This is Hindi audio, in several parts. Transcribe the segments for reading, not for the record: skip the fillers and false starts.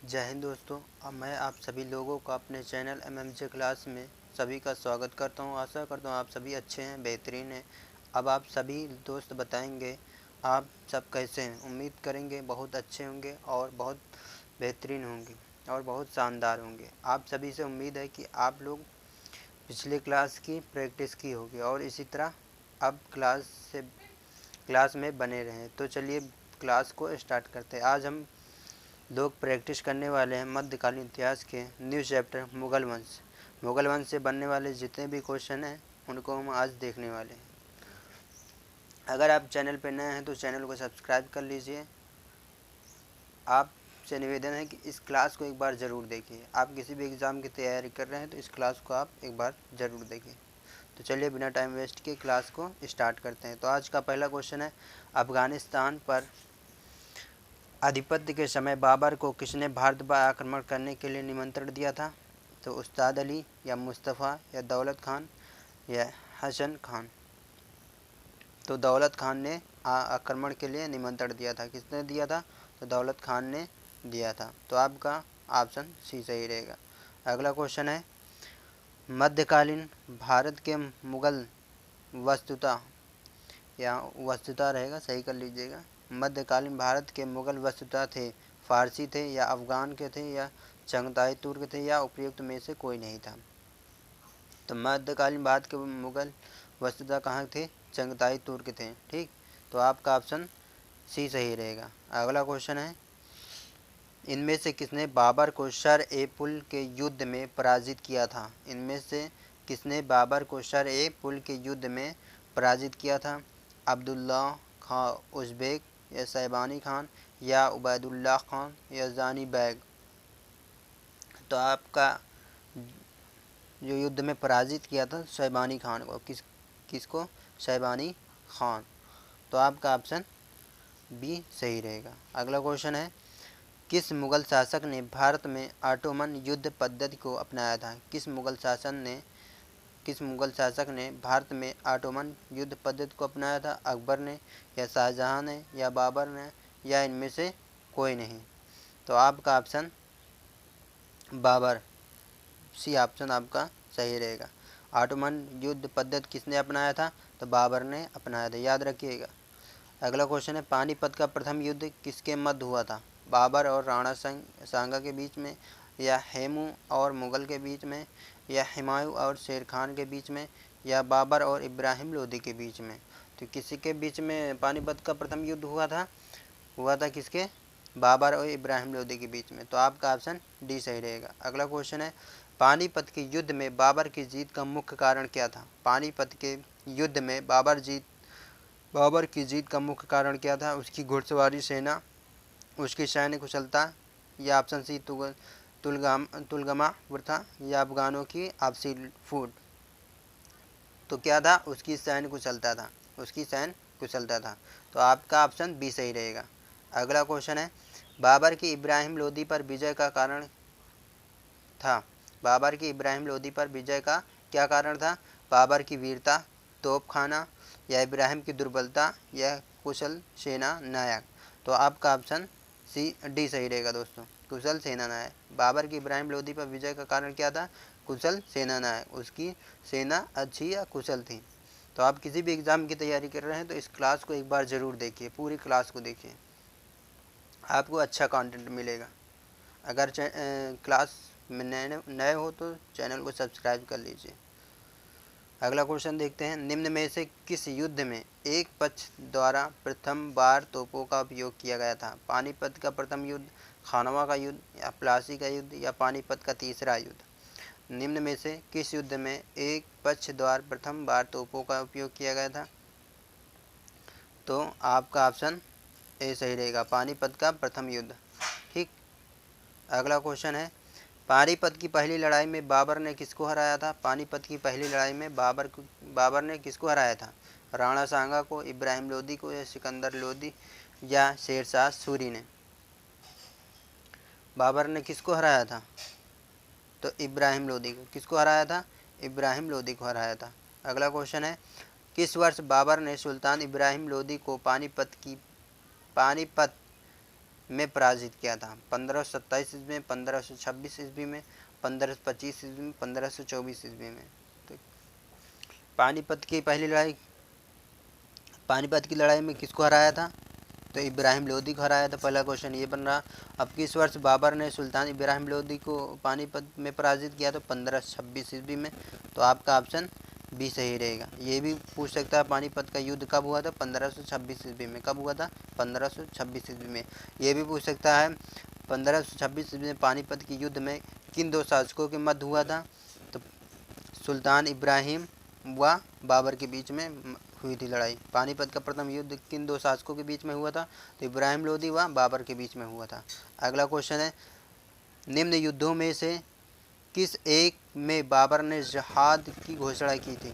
जय हिंद दोस्तों। अब मैं आप सभी लोगों का अपने चैनल MMJ क्लास में सभी का स्वागत करता हूं। आशा करता हूं आप सभी अच्छे हैं, बेहतरीन हैं। अब आप सभी दोस्त बताएंगे आप सब कैसे हैं। उम्मीद करेंगे बहुत अच्छे होंगे और बहुत बेहतरीन होंगे और बहुत शानदार होंगे। आप सभी से उम्मीद है कि आप लोग पिछले क्लास की प्रैक्टिस की होगी और इसी तरह अब क्लास में बने रहें। तो चलिए क्लास को स्टार्ट करते हैं। आज हम लोग प्रैक्टिस करने वाले हैं मध्यकालीन इतिहास के न्यू चैप्टर मुगल वंश से बनने वाले जितने भी क्वेश्चन हैं उनको हम आज देखने वाले हैं। अगर आप चैनल पर नए हैं तो चैनल को सब्सक्राइब कर लीजिए। आपसे निवेदन है कि इस क्लास को एक बार ज़रूर देखिए। आप किसी भी एग्ज़ाम की तैयारी कर रहे हैं तो इस क्लास को आप एक बार ज़रूर देखिए। तो चलिए बिना टाइम वेस्ट किए क्लास को स्टार्ट करते हैं। तो आज का पहला क्वेश्चन है, अफ़गानिस्तान पर आधिपत्य के समय बाबर को किसने भारत पर आक्रमण करने के लिए निमंत्रण दिया था? तो उस्ताद अली या मुस्तफ़ा या दौलत खान या हसन खान। तो दौलत खान ने आक्रमण के लिए निमंत्रण दिया था। किसने दिया था? तो दौलत खान ने दिया था। तो आपका ऑप्शन सी सही रहेगा। अगला क्वेश्चन है, मध्यकालीन भारत के मुगल वस्तुता रहेगा, सही कर लीजिएगा। मध्यकालीन भारत के मुगल वस्तुतः थे, फारसी थे या अफ़गान के थे या चंगताई तुर्क थे या उपयुक्त में से कोई नहीं था। तो मध्यकालीन भारत के मुगल वस्तुतः कहाँ थे? चंगताई तुर्क थे। ठीक, तो आपका ऑप्शन सी सही रहेगा। अगला क्वेश्चन है, इनमें से किसने बाबर को शर ए पुल के युद्ध में पराजित किया था? इनमें से किसने बाबर को शर ए पुल के युद्ध में पराजित किया था? अब्दुल्ला खां उज़्बेक या शैबानी खान या उबैदुल्ला खान या जानी बैग। तो आपका जो युद्ध में पराजित किया था शैबानी खान को, किसको? शैबानी खान। तो आपका ऑप्शन बी सही रहेगा। अगला क्वेश्चन है, किस मुगल शासक ने भारत में ऑटोमन युद्ध पद्धति को अपनाया था? किस मुगल शासक ने भारत में ऑटोमन युद्ध पद्धति को अपनाया था? अकबर ने या शाहजहां ने या बाबर ने या इनमें से कोई नहीं। तो आपका ऑप्शन बाबर, सी ऑप्शन आपका सही रहेगा। ऑटोमन युद्ध पद्धति किसने अपनाया था? तो बाबर ने अपनाया था, याद रखिएगा। अगला क्वेश्चन है, पानीपत का प्रथम युद्ध किसके मध्य हुआ था? बाबर और राणा सांगा के बीच में या हेमू और मुगल के बीच में या हुमायूं और शेर खान के बीच में या बाबर और इब्राहिम लोदी के बीच में? तो किसी के बीच में पानीपत का प्रथम युद्ध हुआ था किसके? बाबर और इब्राहिम लोदी के बीच में। तो आपका ऑप्शन डी सही रहेगा। अगला क्वेश्चन है, पानीपत के युद्ध में बाबर की जीत का मुख्य कारण क्या था? पानीपत के युद्ध में बाबर की जीत का मुख्य कारण क्या था? उसकी घुड़सवारी सेना, उसकी सैन्य कुशलता या ऑप्शन सी तुलगमा प्रथा या अफगानों की आपसी फूट। तो क्या था? उसकी सैन्य कुशलता था। तो आपका ऑप्शन बी सही रहेगा। अगला क्वेश्चन है, बाबर की इब्राहिम लोदी पर विजय का कारण था? बाबर की इब्राहिम लोदी पर विजय का क्या कारण था? बाबर की वीरता, तोप खाना या इब्राहिम की दुर्बलता या कुशल सेना नायक। तो आपका ऑप्शन डी सही रहेगा दोस्तों, कुशल सेना नायक। बाबर की इब्राहिम लोदी पर विजय का कारण क्या था? कुशल सेना नायक, उसकी सेना अच्छी या कुशल थी। तो आप किसी भी एग्ज़ाम की तैयारी कर रहे हैं तो इस क्लास को एक बार ज़रूर देखिए, पूरी क्लास को देखिए, आपको अच्छा कंटेंट मिलेगा। अगर क्लास में नए हो तो चैनल को सब्सक्राइब कर लीजिए। अगला क्वेश्चन देखते हैं, निम्न में से किस युद्ध में एक पक्ष द्वारा प्रथम बार तोपों का उपयोग किया गया था? पानीपत का प्रथम युद्ध, खानवा का युद्ध या प्लासी का युद्ध या पानीपत का तीसरा युद्ध? निम्न में से किस युद्ध में एक पक्ष द्वारा प्रथम बार तोपों का उपयोग किया गया था? तो आपका ऑप्शन ए सही रहेगा, पानीपत का प्रथम युद्ध। ठीक, अगला क्वेश्चन है, पानीपत की पहली लड़ाई में बाबर ने किसको हराया था? पानीपत की पहली लड़ाई में बाबर ने किसको हराया था? राणा सांगा को, इब्राहिम लोदी को या सिकंदर लोदी या शेरशाह सूरी ने? बाबर ने किसको हराया था? तो इब्राहिम लोदी को। किसको हराया था? इब्राहिम लोदी को हराया था। अगला क्वेश्चन है, किस वर्ष बाबर ने सुल्तान इब्राहिम लोदी को पानीपत में पराजित किया था? 1527 ईस्वी में, 1526 ईस्वी में, 1525 ईस्वी में, 1524 ईस्वी में? तो पानीपत की लड़ाई में किसको हराया था? तो इब्राहिम लोदी को हराया था। पहला क्वेश्चन ये बन रहा। अब किस वर्ष बाबर ने सुल्तान इब्राहिम लोदी को पानीपत में पराजित किया? तो 1526 ईस्वी में। तो आपका ऑप्शन बी सही रहेगा। ये भी पूछ सकता है पानीपत का युद्ध कब हुआ था? 1526 ईस्वी में। कब हुआ था? 1526 ईस्वी में। ये भी पूछ सकता है 1526 ईस्वी में पानीपत के युद्ध में किन दो शासकों के मध्य हुआ था? तो सुल्तान इब्राहिम व बाबर के बीच में हुई थी लड़ाई। पानीपत का प्रथम युद्ध किन दो शासकों के बीच में हुआ था? तो इब्राहिम लोदी व बाबर के बीच में हुआ था। अगला क्वेश्चन है, निम्न युद्धों में से किस एक में बाबर ने जिहाद की घोषणा की थी?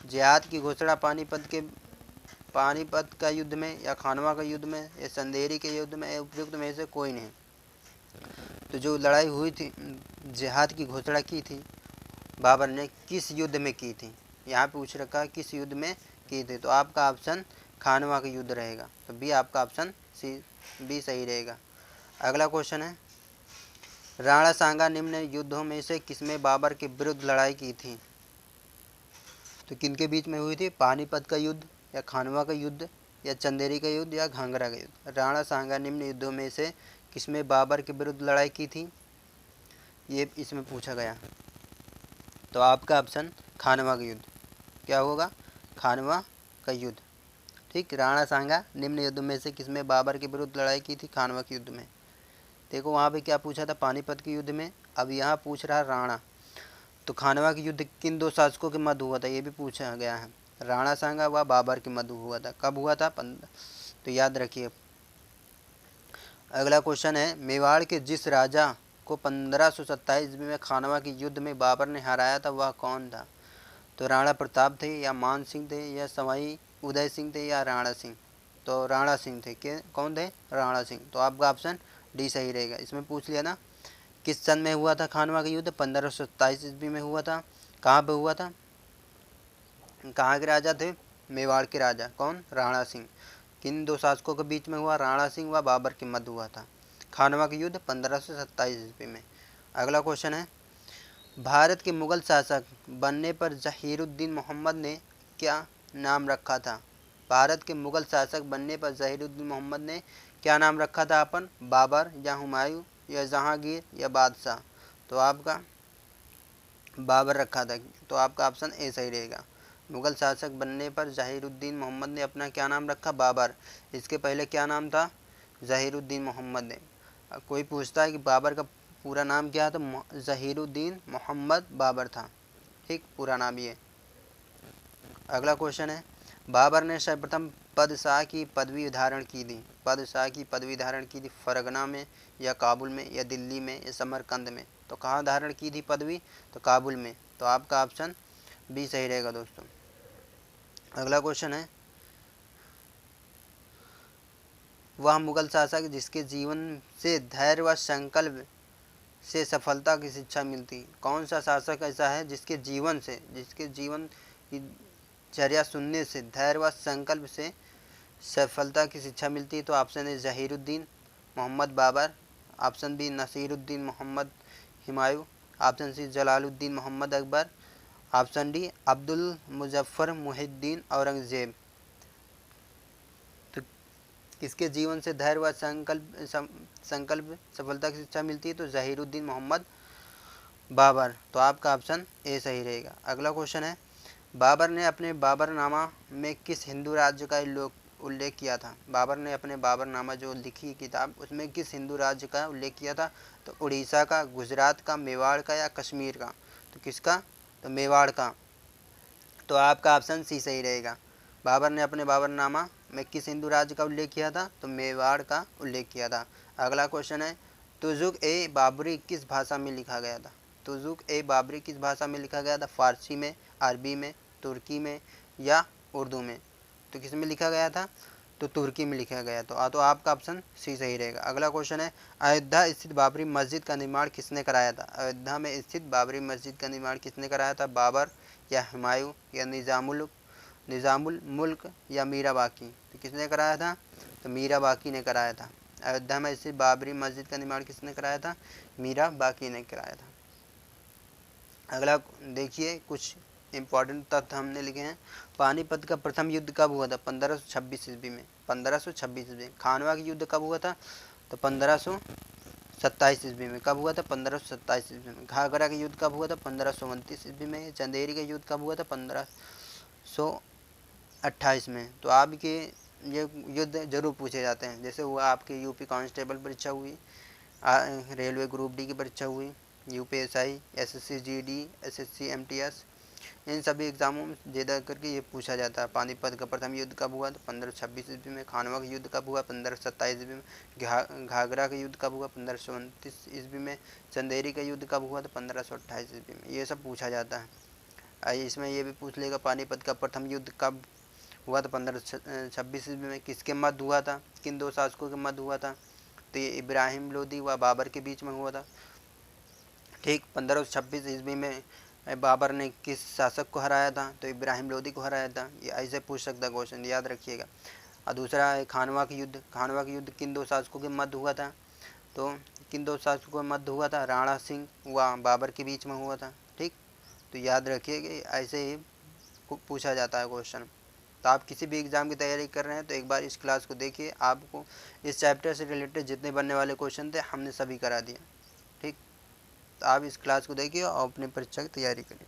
जिहाद की घोषणा पानीपत का युद्ध में, या खानवा का युद्ध में, या चंदेरी के युद्ध में, या उपयुक्त में से कोई नहीं? तो जो लड़ाई हुई थी, जिहाद की घोषणा की थी बाबर ने, किस युद्ध में की थी? यहाँ पूछ रखा है किस युद्ध में की थी। तो आपका ऑप्शन खानवा का युद्ध रहेगा। तो बी आपका ऑप्शन बी सही रहेगा। अगला क्वेश्चन है, राणा सांगा निम्न युद्धों में से किसमें बाबर के विरुद्ध लड़ाई की थी? तो किनके बीच में हुई थी? पानीपत का युद्ध, या खानवा का युद्ध, या चंदेरी का युद्ध, या घाघरा का युद्ध? राणा सांगा निम्न युद्धों में से किसमें बाबर के विरुद्ध लड़ाई की थी? ये इसमें पूछा गया। तो आपका ऑप्शन खानवा का युद्ध। क्या होगा? खानवा का युद्ध। ठीक, राणा सांगा निम्न युद्ध में से किसमें बाबर के विरुद्ध लड़ाई की थी? खानवा के युद्ध में। देखो वहाँ पे क्या पूछा था? पानीपत के युद्ध में। अब यहाँ पूछ रहा राणा। तो खानवा के युद्ध किन दो शासकों के मध्य हुआ था? ये भी पूछा गया है। राणा सांगा व बाबर के मध्य हुआ था। कब हुआ था? तो याद रखिए। अगला क्वेश्चन है, मेवाड़ के जिस राजा को 1527 ईस्वी में खानवा के युद्ध में बाबर ने हराया था वह कौन था? तो राणा प्रताप थे, या मान सिंह थे, या सवाई उदय सिंह थे, या राणा सिंह? तो राणा सिंह थे। के कौन थे? राणा सिंह। तो आपका ऑप्शन डी सही रहेगा। इसमें पूछ लिया ना किस सन में हुआ था खानवा का युद्ध? 1527 ईस्वी में हुआ था। कहाँ पे हुआ था? कहाँ के राजा थे? मेवाड़ के राजा। कौन? राणा सिंह। किन दो शासकों के बीच में हुआ? राणा सिंह व बाबर के मध्य हुआ था खानवा का युद्ध 1527 ईस्वी में। अगला क्वेश्चन है, भारत के मुगल शासक बनने पर जहीरुद्दीन मोहम्मद ने क्या नाम रखा था? भारत के मुगल शासक बनने पर जहीरुद्दीन मोहम्मद ने क्या नाम रखा था? अपन बाबर, या हुमायूं, या जहांगीर, या बादशाह? तो आपका बाबर रखा था। तो आपका ऑप्शन ए सही रहेगा। मुगल शासक बनने पर जहीरुद्दीन मोहम्मद ने अपना क्या नाम रखा? बाबर। इसके पहले क्या नाम था? जहीरुद्दीन मोहम्मद ने। कोई पूछता है कि बाबर का पूरा नाम क्या है? तो जहीरुद्दीन मोहम्मद बाबर था। ठीक, पूरा नाम ये। अगला क्वेश्चन है, बाबर ने सर्वप्रथम पदशाह की पदवी धारण की थी। पदशाह की पदवी धारण की थी फरगना में, या काबुल में, या दिल्ली में, या समरकंद में? तो कहाँ धारण की थी पदवी? तो काबुल में। तो आपका ऑप्शन बी सही रहेगा दोस्तों। अगला क्वेश्चन है, वह मुगल शासक जिसके जीवन से धैर्य व संकल्प से सफलता की शिक्षा मिलती? कौन सा शासक ऐसा है जिसके जीवन की चर्या सुनने से धैर्य व संकल्प से सफलता की शिक्षा मिलती है? तो option A Zahiruddin Mohammad Babur, option B Nasiruddin Mohammad Humayun, option C Jalaluddin Mohammad Akbar, option D Abdul Muzaffar Muhiuddin Aurangzeb? तो किसके जीवन से धैर्य व संकल्प सफलता की शिक्षा मिलती है? तो जहीरुद्दीन मोहम्मद बाबर। तो आपका ऑप्शन ए सही रहेगा। अगला क्वेश्चन है, बाबर ने अपने बाबरनामा में किस हिंदू राज्य का उल्लेख किया था? बाबर ने अपने बाबरनामा जो लिखी किताब, उसमें किस हिंदू राज्य का उल्लेख किया था? तो उड़ीसा का, गुजरात का, मेवाड़ का, या कश्मीर का? तो किसका? तो मेवाड़ का। तो आपका ऑप्शन सी सही रहेगा। बाबर ने अपने बाबरनामा में किस हिंदू राज्य का उल्लेख किया था? तो मेवाड़ का उल्लेख किया था। अगला क्वेश्चन है, तुजुक ए बाबरी किस भाषा में लिखा गया था? तुजुक ए बाबरी किस भाषा में लिखा गया था? फारसी में, अरबी में, तुर्की में, या उर्दू में? तो किस में लिखा गया था? तो तुर्की में लिखा गया। तो आपका ऑप्शन सी सही रहेगा। अगला क्वेश्चन है, अयोध्या स्थित बाबरी मस्जिद का निर्माण किसने कराया था? अयोध्या में स्थित बाबरी मस्जिद का निर्माण किसने कराया था? बाबर, या हुमायूं, या निज़ामुल मुल्क, या मीरा बाकी? तो किसने कराया था? तो मीरा बाकी ने कराया था। अयोध्या में स्थित बाबरी मस्जिद का निर्माण किसने कराया था? मीरा बाकी ने कराया था। अगला देखिए, कुछ इम्पोर्टेंट तथ्य हमने लिखे हैं। पानीपत का प्रथम युद्ध कब हुआ था? 1526 ईस्वी में। 1526 ईस्वी। खानवा का युद्ध कब हुआ था? तो 1527 ईस्वी में। कब हुआ था? 1527 ईस्वी में। घाघरा का युद्ध कब हुआ था? 1529 ईस्वी में। चंदेरी का युद्ध कब हुआ था? 1528 में। तो आपके ये युद्ध जरूर पूछे जाते हैं, जैसे हुआ आपके यूपी कांस्टेबल परीक्षा हुई, रेलवे ग्रुप डी की परीक्षा हुई, UPSI, SSC GD, SSC MTS, इन सभी एग्जामों में ज़्यादा करके ये पूछा जाता है। पानीपत का प्रथम युद्ध कब हुआ? तो 1526 ईस्वी में। खानवा का युद्ध कब हुआ? 1527 ईस्वी में। घाघरा का युद्ध कब हुआ? 1529 ईस्वी में। चंदेरी का युद्ध कब हुआ? तो 1528 ईस्वी में। ये सब पूछा जाता है। इसमें ये भी पूछ लेगा पानीपत का प्रथम युद्ध कब हुआ? तो 1526 ईस्वी में। किसके मध्य हुआ था? किन दो शासकों के मध्य हुआ था? तो ये इब्राहिम लोदी व बाबर के बीच में हुआ था। ठीक। 1526 ईस्वी में बाबर ने किस शासक को हराया था? तो इब्राहिम लोदी को हराया था। ये ऐसे पूछ सकता है क्वेश्चन, याद रखिएगा। और दूसरा है खानवा का युद्ध। खानवा का युद्ध किन दो शासकों के मध्य हुआ था? तो किन दो शासकों के मध्य हुआ था? राणा सिंह व बाबर के बीच में हुआ था। ठीक। तो याद रखिएगा, ऐसे ही पूछा जाता है क्वेश्चन। तो आप किसी भी एग्ज़ाम की तैयारी कर रहे हैं तो एक बार इस क्लास को देखिए, आपको इस चैप्टर से रिलेटेड जितने बनने वाले क्वेश्चन थे हमने सभी करा दिए। ठीक। तो आप इस क्लास को देखिए और अपनी परीक्षा की तैयारी करिए।